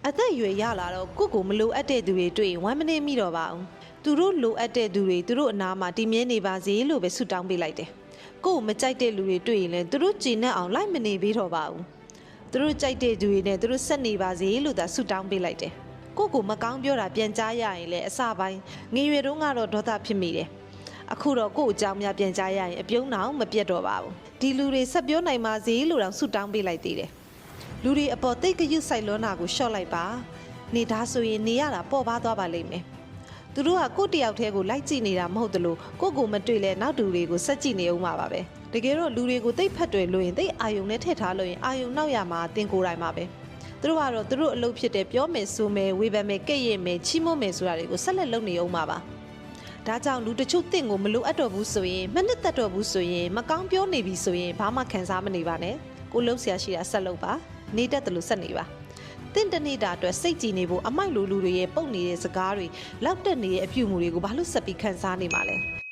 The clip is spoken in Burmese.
အသက်အရွယ်ရလာတော့ကိုကိုမလိုအပ်တဲ့သူတွေတွေ့ရင်ဝမ်းမနေမိတော့ပါဘူးသူတို့လိုအပ်တဲ့သူတွေသူတို့အနာမှာတည်မြဲနေပါစေလို့ပဲဆုတောင်းပေးလိုက်တယ်ကိုမကြိုက်တဲ့လူတွေတွေ့ရင်လည်းသူတို့ကြည်နက်အောင်လိုက်မနေပေးတော့ပါဘူးသူတို့ကြိုက်တဲ့သူတွေနဲ့သူတို့ဆက်နေပါစေလို့သာဆုတောင်းပေးလိုက်တယ်ကိုမကောင်းပြောတာပြန်ကြားရရင်လည်းအစပိုင်းငွေတုံးကတော့ဒေါသဖြစ်မိတယ်အခုတော့ကို့အကြောင်းများပြန်ကြားရရင်အပြုံးအောင်မပြတ်တော့ပါဘူးဒီလူတွေဆက်ပြောနိုင်ပါစေလို့တော့ဆုတောင်းပေးလိုက်သေးတယ်လူတွေအပေါ်တိတ်ကရွတ်ဆိုင်လွန်းတာကိုရှော့လိုက်ပါနေဒါဆိုရင်နေရတာပေါ့ပါသွားပါလိမ့်မယ်သူတို့ကကို့တယောက်တည်းကိုလိုက်ကြည့်နေတာမဟုတ်သလိုကိုမတွေ့လဲနောက်တူတွေကိုစက်ကြည့်နေအောင်ပါပဲတကယ်တော့လူတွေကိုတိတ်ဖက်တွေလို့ရင်တိတ်အာယုံနဲ့ထည့်ထားလို့ရင်အာယုံနောက်ရမှာတင်ကိုယ်တိုင်ပါပဲသူတို့ကတော့သူတို့အလုပ်ဖြစ်တဲ့ပြောမယ်ဆိုမယ်ဝေဖန်မယ်ကဲ့ရဲ့မယ်ချီးမွမ်းမယ်ဆိုတာတွေကိုဆက်လက်လုပ်နေအောင်ပါဒါကြောင့်လူတချို့တင့်ကိုမလိုအပ်တော့ဘူးဆိုရင်မနစ်သက်တော့ဘူးဆိုရင်မကောင်းပြောနေပြီဆိုရင်ဘာမှခံစားမနေပါနဲ့ကိုလှုပ်ရှားရှိတာဆက်လုပ်ပါနေတတ်တယ်လို့ဆက်နေပါတင့်တနေတာအတွက်စိတ်ကြည်နေဖို့အမိုက်လူတွေရဲ့ပုံနေတဲ့စကားတွေလောက်တက်နေတဲ့အပြုအမူတွေကိုဘာလို့ဆက်ပြီးခံစားနေမှာလဲ